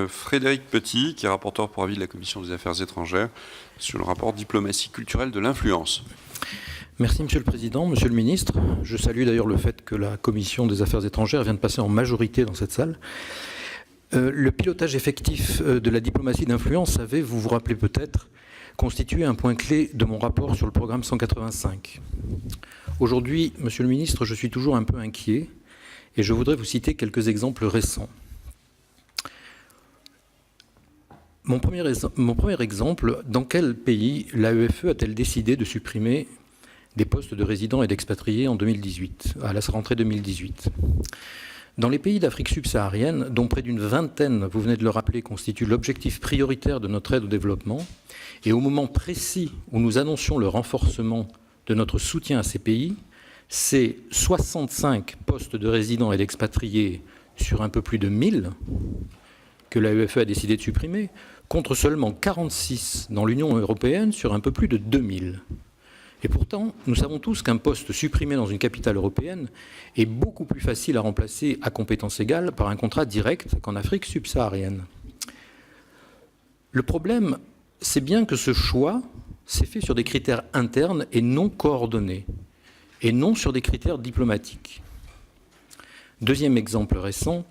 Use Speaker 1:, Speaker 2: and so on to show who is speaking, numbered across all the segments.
Speaker 1: Frédéric Petit, qui est rapporteur pour avis de la Commission des Affaires étrangères, sur le rapport Diplomatie culturelle de l'influence.
Speaker 2: Merci Monsieur le Président, Monsieur le Ministre. Je salue d'ailleurs le fait que la Commission des Affaires étrangères vient de passer en majorité dans cette salle. Le pilotage effectif de la diplomatie d'influence avait, vous vous rappelez peut-être, constitué un point clé de mon rapport sur le programme 185. Aujourd'hui, Monsieur le Ministre, je suis toujours un peu inquiet et je voudrais vous citer quelques exemples récents. Mon premier exemple, dans quel pays l'AEFE a-t-elle décidé de supprimer des postes de résidents et d'expatriés en 2018, à la rentrée 2018 ? Dans les pays d'Afrique subsaharienne, dont près d'une vingtaine, vous venez de le rappeler, constituent l'objectif prioritaire de notre aide au développement, et au moment précis où nous annoncions le renforcement de notre soutien à ces pays, c'est 65 postes de résidents et d'expatriés sur un peu plus de 1000 que l'AEFE a décidé de supprimer, contre seulement 46 dans l'Union européenne sur un peu plus de 2000. Et pourtant, nous savons tous qu'un poste supprimé dans une capitale européenne est beaucoup plus facile à remplacer à compétence égale par un contrat direct qu'en Afrique subsaharienne. Le problème, c'est bien que ce choix s'est fait sur des critères internes et non coordonnés, et non sur des critères diplomatiques. Deuxième exemple récent,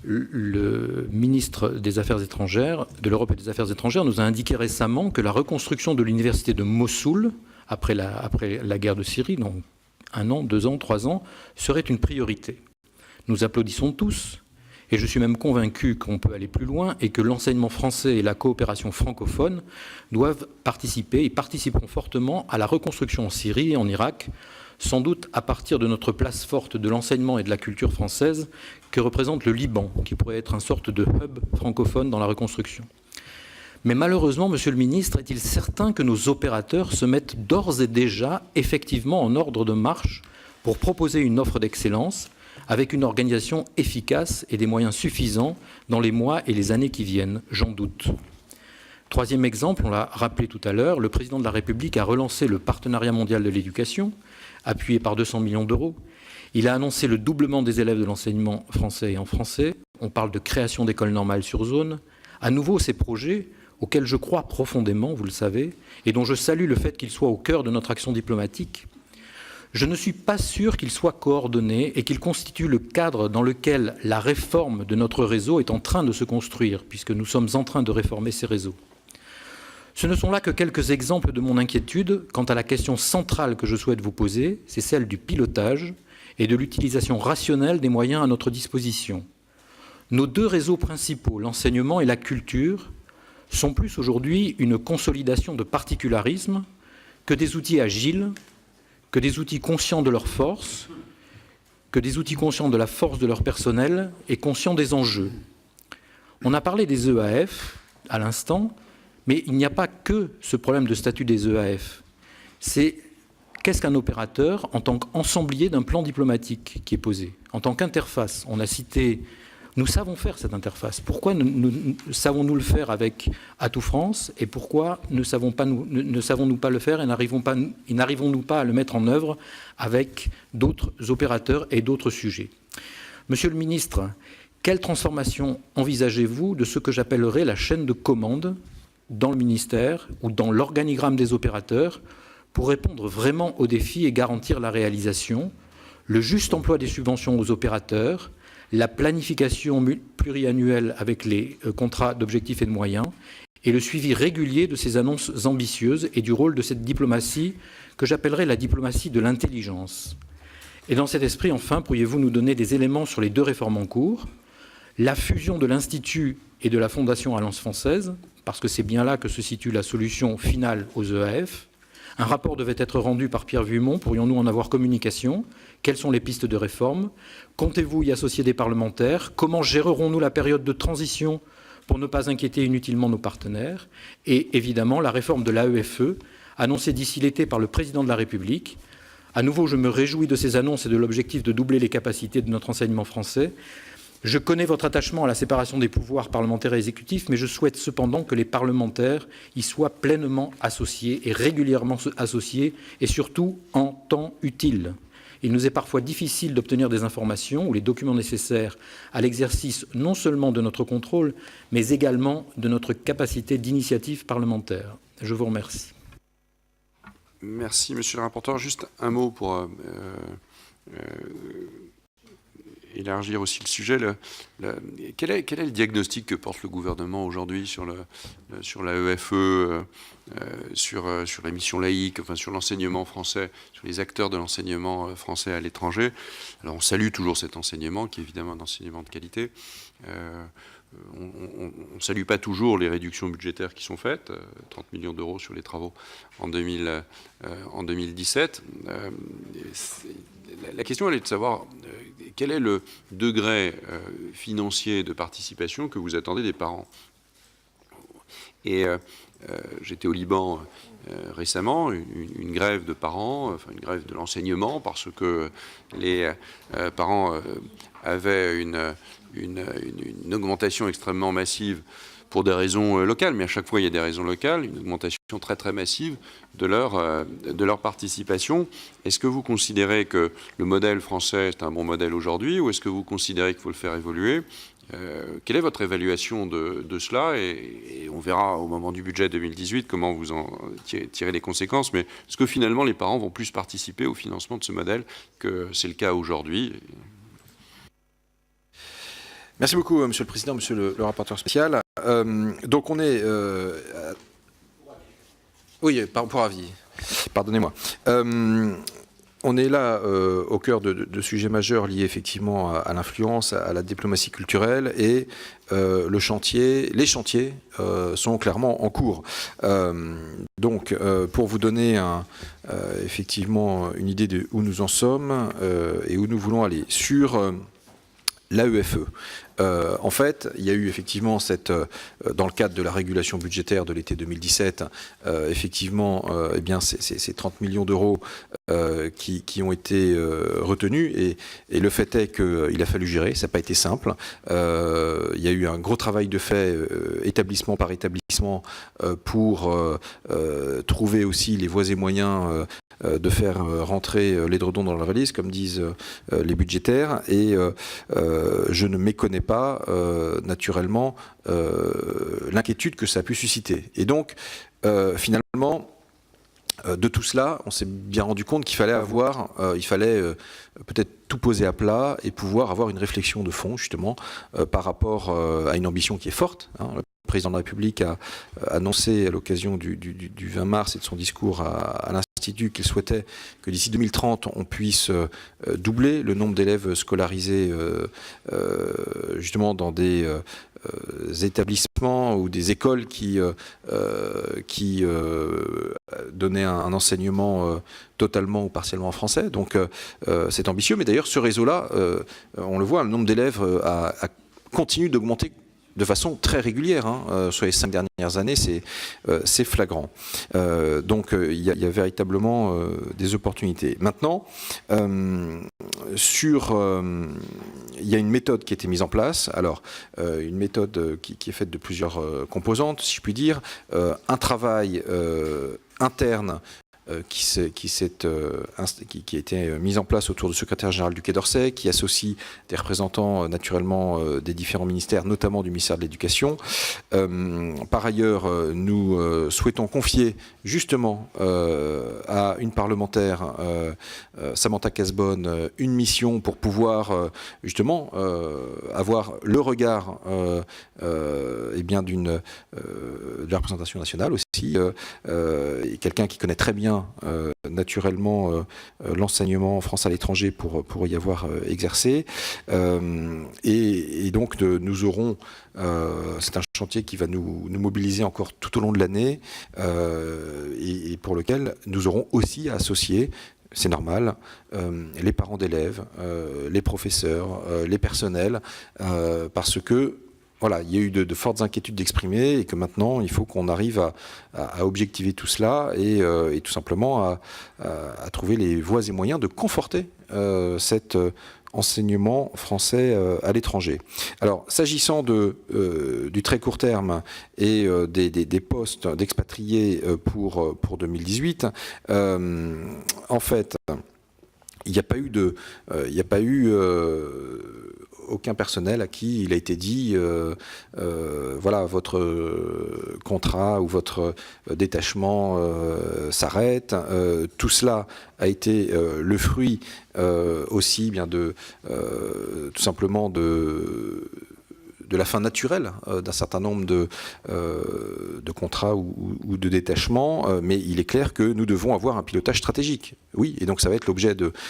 Speaker 2: le ministre des Affaires étrangères, de l'Europe et des Affaires étrangères, nous a indiqué récemment que la reconstruction de l'université de Mossoul, après la guerre de Syrie, donc 1 an, 2 ans, 3 ans, serait une priorité. Nous applaudissons tous, et je suis même convaincu qu'on peut aller plus loin et que l'enseignement français et la coopération francophone doivent participer et participeront fortement à la reconstruction en Syrie et en Irak, sans doute à partir de notre place forte de l'enseignement et de la culture française que représente le Liban, qui pourrait être une sorte de hub francophone dans la reconstruction. Mais malheureusement, Monsieur le Ministre, est-il certain que nos opérateurs se mettent d'ores et déjà effectivement en ordre de marche pour proposer une offre d'excellence avec une organisation efficace et des moyens suffisants dans les mois et les années qui viennent? J'en doute. Troisième exemple, on l'a rappelé tout à l'heure, le président de la République a relancé le partenariat mondial de l'éducation, appuyé par 200 millions d'euros. Il a annoncé le doublement des élèves de l'enseignement français et en français. On parle de création d'écoles normales sur zone. À nouveau, ces projets, auxquels je crois profondément, vous le savez, et dont je salue le fait qu'ils soient au cœur de notre action diplomatique, je ne suis pas sûr qu'ils soient coordonnés et qu'ils constituent le cadre dans lequel la réforme de notre réseau est en train de se construire, puisque nous sommes en train de réformer ces réseaux. Ce ne sont là que quelques exemples de mon inquiétude quant à la question centrale que je souhaite vous poser, c'est celle du pilotage et de l'utilisation rationnelle des moyens à notre disposition. Nos deux réseaux principaux, l'enseignement et la culture, sont plus aujourd'hui une consolidation de particularismes que des outils agiles, que des outils conscients de leurs forces, que des outils conscients de la force de leur personnel et conscients des enjeux. On a parlé des EAF à l'instant, mais il n'y a pas que ce problème de statut des EAF. C'est qu'est-ce qu'un opérateur en tant qu'ensemblier d'un plan diplomatique qui est posé, en tant qu'interface. On a cité, nous savons faire cette interface. Pourquoi savons-nous le faire avec Atout France et pourquoi ne savons-nous pas le faire et n'arrivons-nous pas à le mettre en œuvre avec d'autres opérateurs et d'autres sujets? Monsieur le ministre, quelle transformation envisagez-vous de ce que j'appellerais la chaîne de commande dans le ministère ou dans l'organigramme des opérateurs pour répondre vraiment aux défis et garantir la réalisation, le juste emploi des subventions aux opérateurs, la planification pluriannuelle avec les contrats d'objectifs et de moyens et le suivi régulier de ces annonces ambitieuses et du rôle de cette diplomatie que j'appellerais la diplomatie de l'intelligence. Et dans cet esprit, enfin, pourriez-vous nous donner des éléments sur les deux réformes en cours, la fusion de l'Institut et de la Fondation Alliance française, parce que c'est bien là que se situe la solution finale aux EAF. Un rapport devait être rendu par Pierre Vuillemont. Pourrions-nous en avoir communication? Quelles sont les pistes de réforme? Comptez-vous y associer des parlementaires? Comment gérerons-nous la période de transition pour ne pas inquiéter inutilement nos partenaires? Et évidemment, la réforme de l'AEFE, annoncée d'ici l'été par le président de la République. À nouveau, je me réjouis de ces annonces et de l'objectif de doubler les capacités de notre enseignement français. Je connais votre attachement à la séparation des pouvoirs parlementaires et exécutifs, mais je souhaite cependant que les parlementaires y soient pleinement associés et régulièrement associés, et surtout en temps utile. Il nous est parfois difficile d'obtenir des informations ou les documents nécessaires à l'exercice non seulement de notre contrôle, mais également de notre capacité d'initiative parlementaire. Je vous remercie.
Speaker 1: Merci, monsieur le rapporteur. Juste un mot pour élargir aussi le sujet. Quel est le diagnostic que porte le gouvernement aujourd'hui sur la EFE, sur la mission laïque, enfin sur l'enseignement français, sur les acteurs de l'enseignement français à l'étranger? Alors on salue toujours cet enseignement, qui est évidemment un enseignement de qualité. On ne salue pas toujours les réductions budgétaires qui sont faites, 30 millions d'euros sur les travaux en 2017. La question, elle est de savoir quel est le degré financier de participation que vous attendez des parents. Et j'étais au Liban récemment, une grève de parents, enfin une grève de l'enseignement, parce que les parents avaient une augmentation extrêmement massive pour des raisons locales, mais à chaque fois il y a des raisons locales, une augmentation très très massive de leur participation. Est-ce que vous considérez que le modèle français est un bon modèle aujourd'hui, ou est-ce que vous considérez qu'il faut le faire évoluer? Quelle est votre évaluation de cela, et on verra au moment du budget 2018 comment vous en tirez les conséquences, mais est-ce que finalement les parents vont plus participer au financement de ce modèle que c'est le cas aujourd'hui?
Speaker 3: Merci beaucoup, Monsieur le Président, Monsieur le rapporteur spécial. Donc on est... Oui, pour avis. Pardonnez-moi. On est là au cœur de sujets majeurs liés effectivement à l'influence, à la diplomatie culturelle, et les chantiers sont clairement en cours. Donc, pour vous donner effectivement une idée de où nous en sommes et où nous voulons aller, sur l'AEFE. En fait, il y a eu effectivement dans le cadre de la régulation budgétaire de l'été 2017, effectivement, eh bien, ces 30 millions d'euros qui ont été retenus, et le fait est qu'il a fallu gérer, ça n'a pas été simple. Il y a eu un gros travail de fait, établissement par établissement, pour trouver aussi les voies et moyens de faire rentrer l'édredon dans la valise, comme disent les budgétaires, et je ne méconnais pas naturellement l'inquiétude que ça a pu susciter. Et donc, finalement, de tout cela, on s'est bien rendu compte qu'il fallait peut-être tout poser à plat et pouvoir avoir une réflexion de fond, justement, par rapport à une ambition qui est forte. Le président de la République a annoncé à l'occasion du 20 mars et de son discours à l'Institut qu'il souhaitait que d'ici 2030, on puisse doubler le nombre d'élèves scolarisés justement dans des établissements ou des écoles qui donnaient un enseignement totalement ou partiellement en français. Donc c'est ambitieux, mais d'ailleurs ce réseau-là, on le voit, le nombre d'élèves continue d'augmenter de façon très régulière, sur les 5 dernières années, c'est flagrant. Donc il y a véritablement des opportunités. Maintenant, il y a une méthode qui a été mise en place. Alors, une méthode qui est faite de plusieurs composantes, si je puis dire. Un travail interne qui a été mise en place autour du secrétaire général du Quai d'Orsay, qui associe des représentants naturellement des différents ministères, notamment du ministère de l'Éducation. Par ailleurs, nous souhaitons confier justement à une parlementaire, Samantha Cazbonne, une mission pour pouvoir justement avoir le regard bien de la représentation nationale aussi, quelqu'un qui connaît très bien naturellement l'enseignement en France à l'étranger pour y avoir exercé. Et donc nous aurons, c'est un chantier qui va nous mobiliser encore tout au long de l'année, et pour lequel nous aurons aussi à associer, c'est normal, les parents d'élèves, les professeurs, les personnels, parce que voilà, il y a eu de fortes inquiétudes d'exprimer, et que maintenant, il faut qu'on arrive à objectiver tout cela et tout simplement à trouver les voies et moyens de conforter cet enseignement français à l'étranger. Alors, s'agissant du très court terme et des postes d'expatriés pour 2018, en fait, il n'y a pas eu aucun personnel à qui il a été dit voilà, votre contrat ou votre détachement s'arrête. Tout cela a été le fruit aussi bien tout simplement de la fin naturelle d'un certain nombre de contrats ou de détachements, mais il est clair que nous devons avoir un pilotage stratégique. Oui, et donc ça va être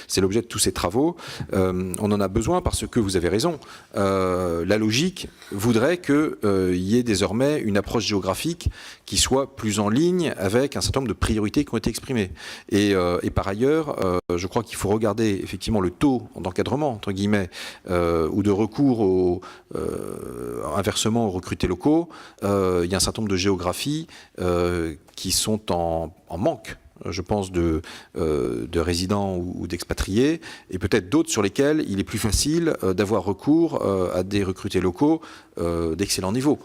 Speaker 3: c'est l'objet de tous ces travaux. On en a besoin parce que vous avez raison. La logique voudrait qu'il y ait désormais une approche géographique qui soit plus en ligne avec un certain nombre de priorités qui ont été exprimées. Et par ailleurs, je crois qu'il faut regarder effectivement le taux d'encadrement, entre guillemets, ou de recours inversement aux recrutés locaux. Il y a un certain nombre de géographies qui sont en manque, je pense, de résidents ou d'expatriés, et peut-être d'autres sur lesquels il est plus facile d'avoir recours à des recrutés locaux d'excellent niveau.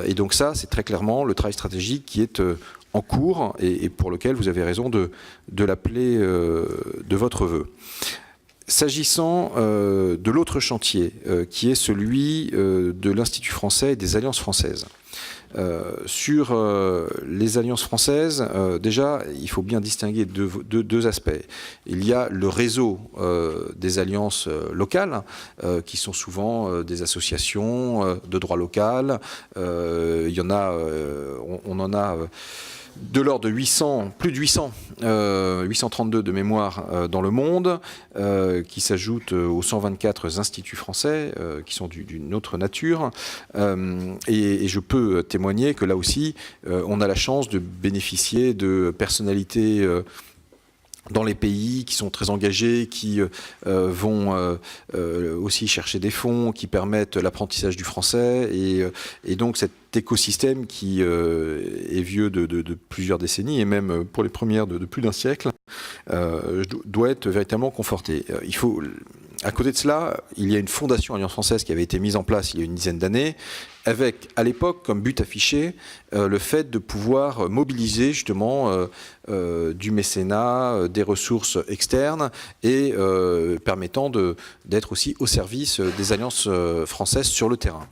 Speaker 3: Et donc ça, c'est très clairement le travail stratégique qui est en cours et pour lequel vous avez raison de l'appeler de votre vœu. S'agissant de l'autre chantier, qui est celui de l'Institut français et des alliances françaises. Sur les alliances françaises, déjà, il faut bien distinguer deux aspects. Il y a le réseau des alliances locales, qui sont souvent des associations de droit local. Il y en a, on en a de l'ordre de 800, plus de 800, 832 de mémoire dans le monde, qui s'ajoutent aux 124 instituts français, qui sont d'une autre nature. Et je peux témoigner que là aussi, on a la chance de bénéficier de personnalités dans les pays qui sont très engagés, qui vont aussi chercher des fonds, qui permettent l'apprentissage du français. Et donc cet écosystème qui est vieux de plusieurs décennies, et même pour les premières de plus d'un siècle, doit être véritablement conforté. À côté de cela, il y a une fondation Alliance française qui avait été mise en place il y a une dizaine d'années, avec à l'époque comme but affiché le fait de pouvoir mobiliser justement du mécénat, des ressources externes et permettant d'être aussi au service des alliances françaises sur le terrain.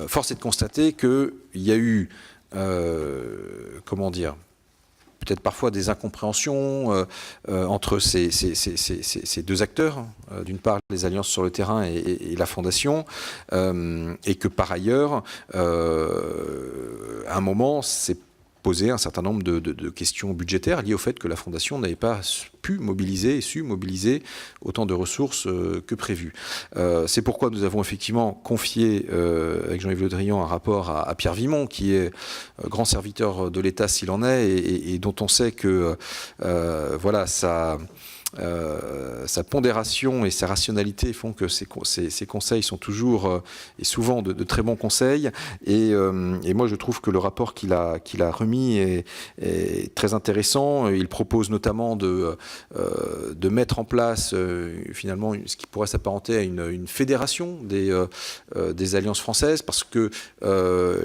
Speaker 3: Force est de constater qu'il y a eu, comment dire, peut-être parfois des incompréhensions entre ces deux acteurs, d'une part les alliances sur le terrain et la fondation, et que par ailleurs, à un moment, c'est posé un certain nombre de questions budgétaires liées au fait que la Fondation n'avait pas pu mobiliser et su mobiliser autant de ressources que prévu. C'est pourquoi nous avons effectivement confié avec Jean-Yves Le Drian un rapport à Pierre Vimont, qui est grand serviteur de l'État s'il en est, et dont on sait que voilà, sa pondération et sa rationalité font que ses conseils sont toujours et souvent de très bons conseils. Et moi, je trouve que le rapport qu'il a remis est très intéressant. Il propose notamment de mettre en place finalement ce qui pourrait s'apparenter à une fédération des alliances françaises, parce que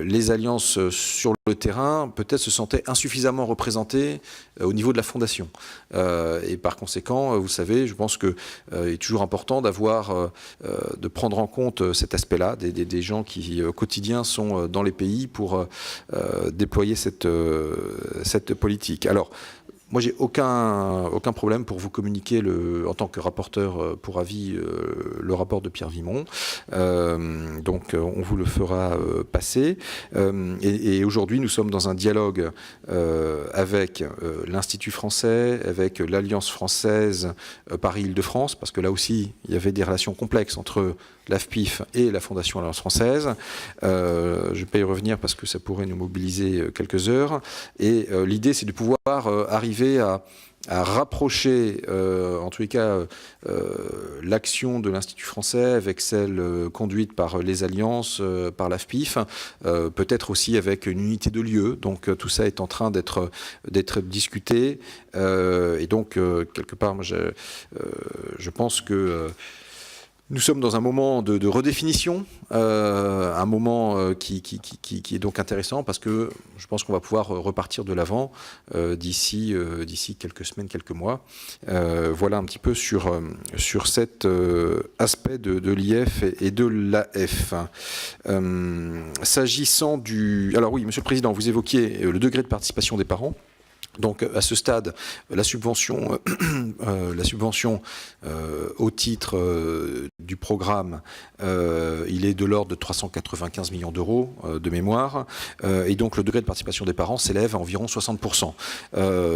Speaker 3: les alliances sur le terrain peut-être se sentaient insuffisamment représentées au niveau de la fondation. Et par conséquent, vous savez, je pense qu'il est toujours important de prendre en compte cet aspect-là, des gens qui au quotidien sont dans les pays pour déployer cette politique. Alors, moi, j'ai aucun problème pour vous communiquer, en tant que rapporteur pour avis, le rapport de Pierre Vimont. Donc, on vous le fera passer. Et aujourd'hui, nous sommes dans un dialogue avec l'Institut français, avec l'Alliance française Paris-Île-de-France, parce que là aussi, il y avait des relations complexes entre l'AFPIF et la Fondation Alliance française. Je ne vais pas y revenir parce que ça pourrait nous mobiliser quelques heures. Et l'idée, c'est de pouvoir arriver à rapprocher, en tous les cas, l'action de l'Institut français avec celle conduite par les alliances, par l'AFPIF, peut-être aussi avec une unité de lieu. Donc tout ça est en train d'être discuté. Et donc, quelque part, moi, je pense que Nous sommes dans un moment de redéfinition, un moment qui est donc intéressant parce que je pense qu'on va pouvoir repartir de l'avant d'ici quelques semaines, quelques mois. Voilà un petit peu sur cet aspect de l'IF et de l'AF. S'agissant du... Alors oui, Monsieur le Président, vous évoquiez le degré de participation des parents. Donc à ce stade, la subvention au titre du programme, il est de l'ordre de 395 millions d'euros de mémoire, et donc le degré de participation des parents s'élève à environ 60%.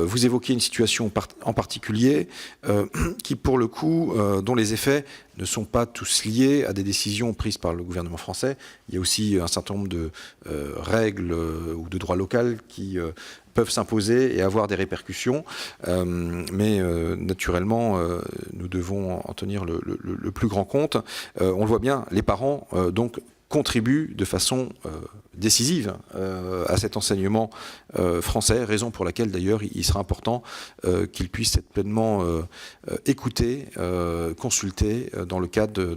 Speaker 3: Vous évoquez une situation en particulier qui, pour le coup, dont les effets ne sont pas tous liés à des décisions prises par le gouvernement français. Il y a aussi un certain nombre de règles ou de droits locaux qui peuvent s'imposer et avoir des répercussions, mais naturellement, nous devons en tenir le plus grand compte. On le voit bien, les parents donc contribuent de façon décisive à cet enseignement français, raison pour laquelle d'ailleurs il sera important qu'ils puissent être pleinement écoutés, consultés dans le cadre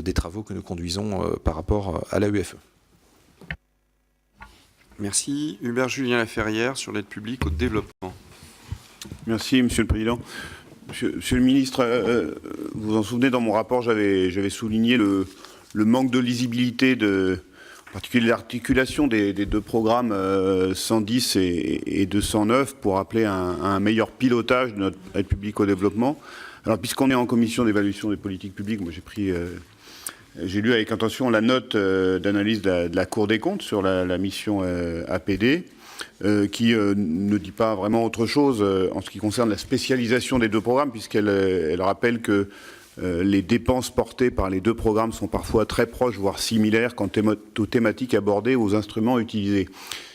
Speaker 3: des travaux que nous conduisons par rapport à l'AEFE.
Speaker 1: Merci. Hubert Julien Laferrière sur l'aide publique au développement.
Speaker 4: Merci, Monsieur le Président. Monsieur le Ministre, vous vous en souvenez, dans mon rapport, j'avais souligné le manque de lisibilité, en particulier l'articulation des deux programmes 110 et 209 pour appeler à un meilleur pilotage de notre aide publique au développement. Alors, puisqu'on est en commission d'évaluation des politiques publiques, moi j'ai lu avec attention la note d'analyse de la Cour des comptes sur la mission APD, qui ne dit pas vraiment autre chose en ce qui concerne la spécialisation des deux programmes, puisqu'elle rappelle que les dépenses portées par les deux programmes sont parfois très proches, voire similaires, quant aux thématiques abordées, aux instruments utilisés.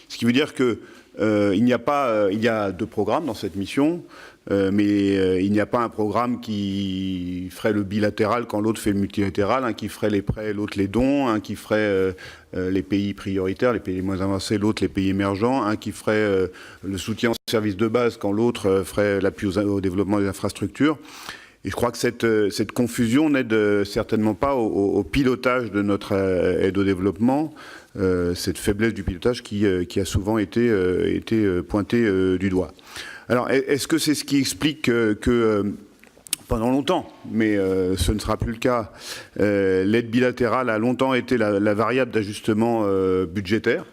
Speaker 4: Ce qui veut dire que il y a deux programmes dans cette mission, mais il n'y a pas un programme qui ferait le bilatéral quand l'autre fait le multilatéral, un qui ferait les prêts, l'autre les dons, un qui ferait les pays prioritaires, les pays les moins avancés, l'autre les pays émergents, un qui ferait le soutien aux services de base quand l'autre ferait l'appui au développement des infrastructures. Et je crois que cette confusion n'aide certainement pas au pilotage de notre aide au développement, cette faiblesse du pilotage qui a souvent été pointée du doigt. Alors, est-ce que c'est ce qui explique que pendant longtemps, mais ce ne sera plus le cas, l'aide bilatérale a longtemps été la variable d'ajustement budgétaire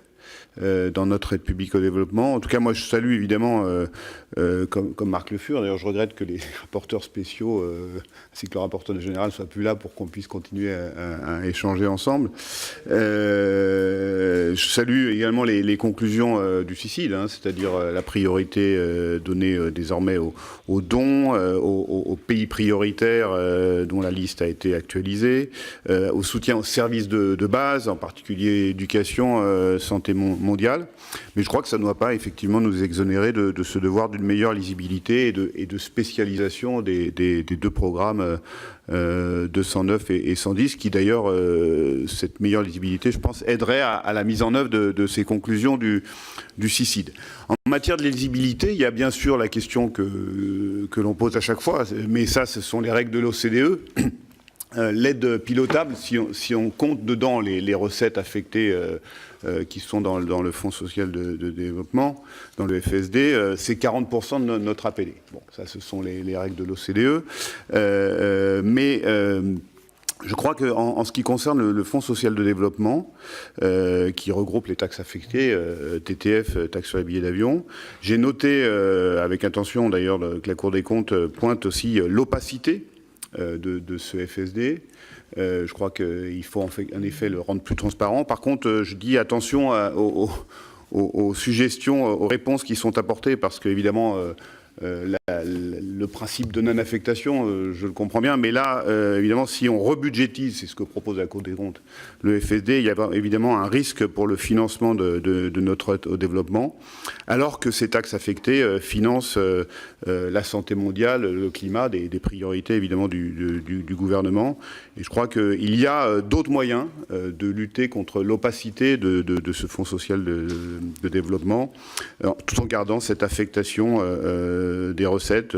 Speaker 4: dans notre aide publique au développement. En tout cas, moi, je salue évidemment, comme Marc Le Fur, d'ailleurs, je regrette que les rapporteurs spéciaux, ainsi que le rapporteur général, ne soient plus là pour qu'on puisse continuer à échanger ensemble. Je salue également les conclusions du CICID, c'est-à-dire la priorité donnée désormais aux dons, aux pays prioritaires dont la liste a été actualisée, au soutien aux services de base, en particulier éducation, santé mondiale. Mais je crois que ça ne doit pas effectivement nous exonérer de ce devoir d'une meilleure lisibilité et de spécialisation des deux programmes 209 et 110, qui d'ailleurs, cette meilleure lisibilité, je pense, aiderait à la mise en œuvre de ces conclusions du CICID. En matière de lisibilité, il y a bien sûr la question que l'on pose à chaque fois, mais ça, ce sont les règles de l'OCDE. L'aide pilotable, si on compte dedans les recettes affectées qui sont dans le Fonds social de développement, dans le FSD, c'est 40% de notre APD. Bon, ça, ce sont les règles de l'OCDE. Mais je crois qu'en ce qui concerne le Fonds social de développement, qui regroupe les taxes affectées, TTF, taxe sur les billets d'avion, j'ai noté, avec attention d'ailleurs, que la Cour des comptes pointe aussi l'opacité de ce FSD. Je crois qu'il faut en effet le rendre plus transparent. Par contre, je dis attention aux suggestions, aux réponses qui sont apportées, parce qu'évidemment, le principe de non-affectation, je le comprends bien, mais là, évidemment, si on rebudgétise, c'est ce que propose la Cour des comptes, le FSD, il y a évidemment un risque pour le financement de notre aide au développement, alors que ces taxes affectées financent la santé mondiale, le climat, des priorités évidemment du gouvernement. Et je crois qu'il y a d'autres moyens de lutter contre l'opacité de ce Fonds social de développement, tout en gardant cette affectation des recettes.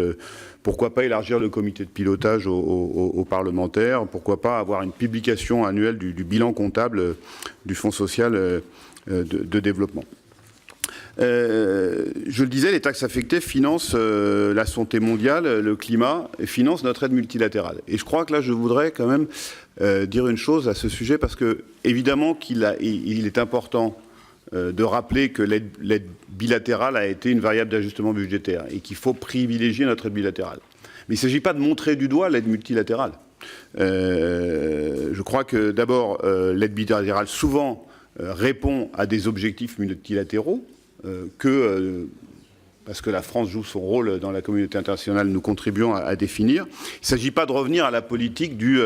Speaker 4: Pourquoi pas élargir le comité de pilotage aux parlementaires? Pourquoi pas avoir une publication annuelle du bilan comptable du Fonds social de développement? Je le disais, les taxes affectées financent la santé mondiale, le climat, et financent notre aide multilatérale. Et je crois que là, je voudrais quand même dire une chose à ce sujet, parce que évidemment qu'il est important de rappeler que l'aide bilatérale a été une variable d'ajustement budgétaire et qu'il faut privilégier notre aide bilatérale. Mais il ne s'agit pas de montrer du doigt l'aide multilatérale. Je crois que d'abord, l'aide bilatérale souvent répond à des objectifs multilatéraux parce que la France joue son rôle dans la communauté internationale, nous contribuons à définir. Il ne s'agit pas de revenir à la politique du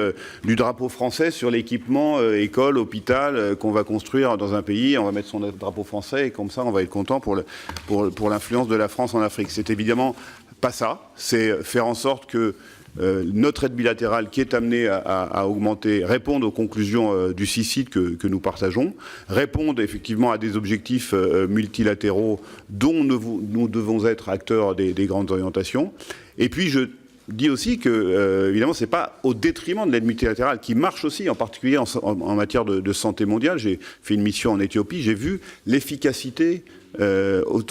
Speaker 4: drapeau français sur l'équipement, école, hôpital, qu'on va construire dans un pays. On va mettre son drapeau français et comme ça, on va être content pour l'influence de la France en Afrique. C'est évidemment pas ça. C'est faire en sorte que notre aide bilatérale qui est amenée à augmenter réponde aux conclusions du CICID que nous partageons, réponde effectivement à des objectifs multilatéraux dont nous devons être acteurs des grandes orientations. Et puis je dis aussi que, évidemment, ce n'est pas au détriment de l'aide multilatérale qui marche aussi, en particulier en matière de santé mondiale. J'ai fait une mission en Éthiopie, j'ai vu l'efficacité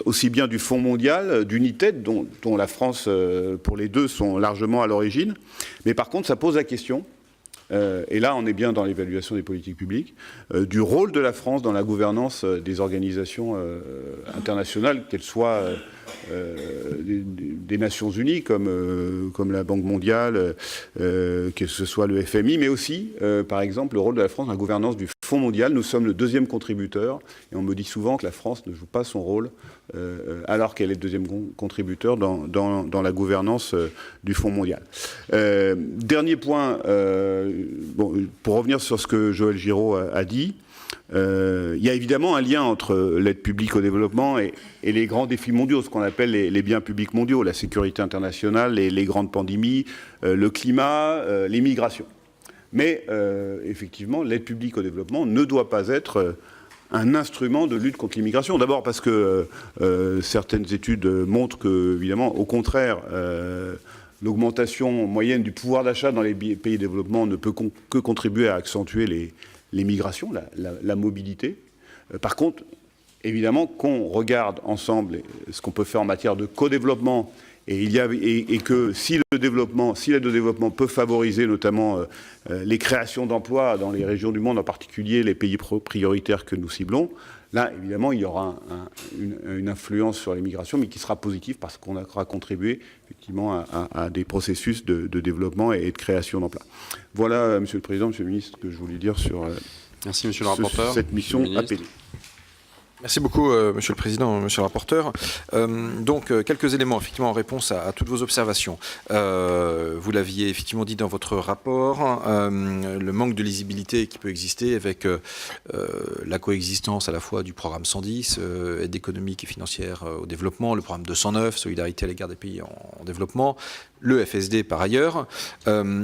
Speaker 4: aussi bien du Fonds mondial, d'UNITED, dont la France, pour les deux, sont largement à l'origine. Mais par contre, ça pose la question, et là on est bien dans l'évaluation des politiques publiques, du rôle de la France dans la gouvernance des organisations internationales, qu'elles soient des Nations Unies, comme la Banque mondiale, que ce soit le FMI, mais aussi, par exemple, le rôle de la France dans la gouvernance du Fonds mondial. Nous sommes le deuxième contributeur, et on me dit souvent que la France ne joue pas son rôle, alors qu'elle est le deuxième contributeur dans la gouvernance du Fonds mondial. Dernier point, pour revenir sur ce que Joël Giraud a dit, il y a évidemment un lien entre l'aide publique au développement et les grands défis mondiaux, ce qu'on appelle les biens publics mondiaux, la sécurité internationale, les grandes pandémies, le climat, les migrations. Mais effectivement, l'aide publique au développement ne doit pas être un instrument de lutte contre l'immigration. D'abord parce que certaines études montrent que, évidemment, au contraire, l'augmentation moyenne du pouvoir d'achat dans les pays de développement ne peut que contribuer à accentuer les migrations, la mobilité. Par contre, évidemment, qu'on regarde ensemble ce qu'on peut faire en matière de co-développement et que si l'aide au développement peut favoriser notamment les créations d'emplois dans les régions du monde, en particulier les pays prioritaires que nous ciblons, là, évidemment, il y aura une influence sur les migrations, mais qui sera positive parce qu'on aura contribué effectivement à des processus de développement et de création d'emplois. Voilà, Monsieur le Président, Monsieur le Ministre, ce que je voulais dire sur
Speaker 1: Merci, Monsieur le rapporteur.
Speaker 4: Cette mission appelée.
Speaker 3: Merci beaucoup, Monsieur le Président, Monsieur le rapporteur. Donc, quelques éléments, effectivement, en réponse à toutes vos observations. Vous l'aviez effectivement dit dans votre rapport, le manque de lisibilité qui peut exister avec la coexistence à la fois du programme 110, aide économique et financière au développement, le programme 209, solidarité à l'égard des pays en développement, le FSD par ailleurs.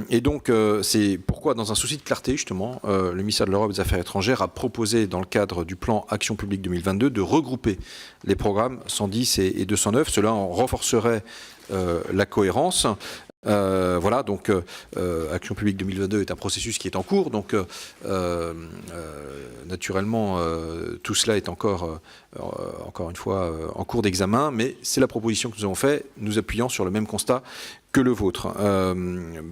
Speaker 3: Et donc, c'est pourquoi, dans un souci de clarté, justement, le ministère de l'Europe et des Affaires étrangères a proposé, dans le cadre du plan Action publique 2022, de regrouper les programmes 110 et 209. Cela en renforcerait la cohérence. Voilà, donc Action publique 2022 est un processus qui est en cours, donc naturellement tout cela est encore une fois en cours d'examen, mais c'est la proposition que nous avons faite, nous appuyant sur le même constat que le vôtre.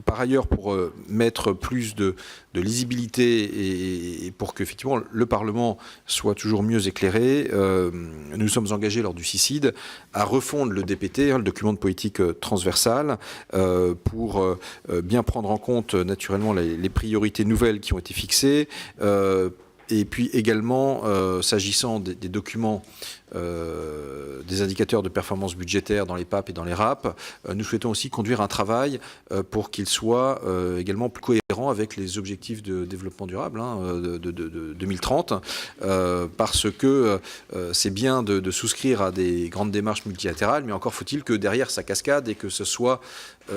Speaker 3: Par ailleurs, pour mettre plus de lisibilité et pour qu'effectivement le Parlement soit toujours mieux éclairé, nous nous sommes engagés lors du CICID à refondre le DPT, le document de politique transversale, pour bien prendre en compte naturellement les priorités nouvelles qui ont été fixées, et puis également, s'agissant des documents, des indicateurs de performance budgétaire dans les PAP et dans les RAP, nous souhaitons aussi conduire un travail pour qu'il soit également plus cohérent avec les objectifs de développement durable de 2030, parce que c'est bien de souscrire à des grandes démarches multilatérales, mais encore faut-il que derrière ça cascade et que ce soit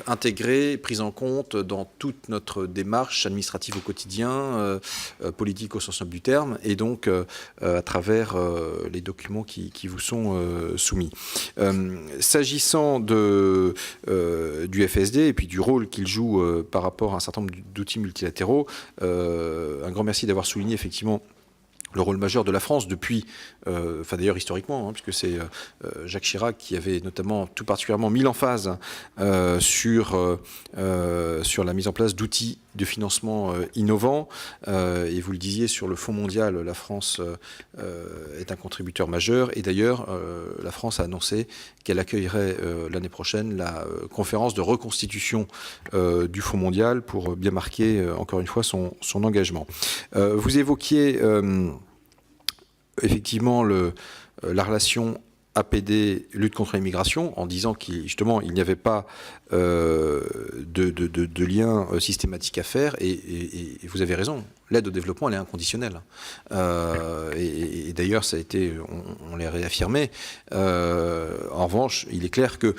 Speaker 3: intégré, pris en compte dans toute notre démarche administrative au quotidien, politique au sens noble du terme, et donc à travers les documents qui qui vous sont soumis. S'agissant du FSD et puis du rôle qu'il joue par rapport à un certain nombre d'outils multilatéraux, un grand merci d'avoir souligné effectivement le rôle majeur de la France depuis, enfin d'ailleurs historiquement, puisque c'est Jacques Chirac qui avait notamment tout particulièrement mis l'emphase sur la mise en place d'outils de financement innovants. Et vous le disiez, sur le Fonds mondial, la France est un contributeur majeur. Et d'ailleurs, la France a annoncé qu'elle accueillerait l'année prochaine la conférence de reconstitution du Fonds mondial pour bien marquer, encore une fois, son engagement. Vous évoquiez effectivement la relation APD, lutte contre l'immigration, en disant qu'il justement il n'y avait pas de lien systématique à faire, et vous avez raison, l'aide au développement elle est inconditionnelle. Et d'ailleurs ça a été, on l'a réaffirmé. En revanche, il est clair que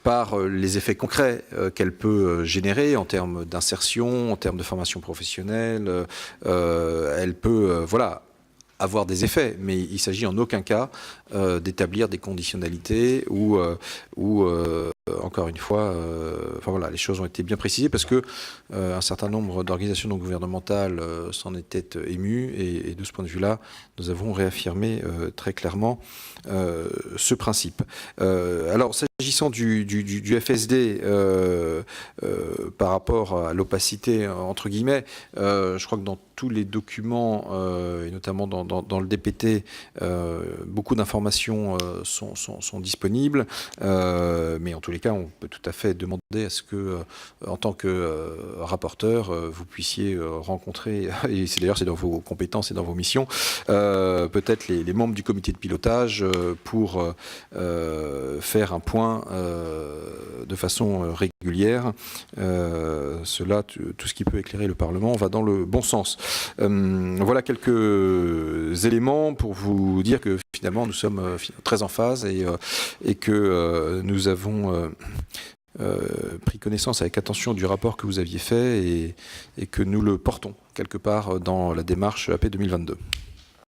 Speaker 3: par les effets concrets qu'elle peut générer en termes d'insertion, en termes de formation professionnelle, elle peut, voilà, avoir des effets, mais il s'agit en aucun cas d'établir des conditionnalités ou encore une fois, enfin voilà, les choses ont été bien précisées parce que un certain nombre d'organisations non gouvernementales s'en étaient émues et de ce point de vue-là, nous avons réaffirmé très clairement ce principe. Alors, s'agissant du FSD par rapport à l'opacité, entre guillemets, je crois que dans tous les documents, et notamment dans le DPT, beaucoup d'informations sont disponibles, mais en tous les cas, on peut tout à fait demander à ce que, en tant que rapporteur, vous puissiez rencontrer, et c'est d'ailleurs c'est dans vos compétences et dans vos missions, peut-être les membres du comité de pilotage pour faire un point de façon régulière. Cela, tout ce qui peut éclairer le Parlement va dans le bon sens. Voilà quelques éléments pour vous dire que finalement nous sommes très en phase et que nous avons pris connaissance avec attention du rapport que vous aviez fait et que nous le portons quelque part dans la démarche AP 2022.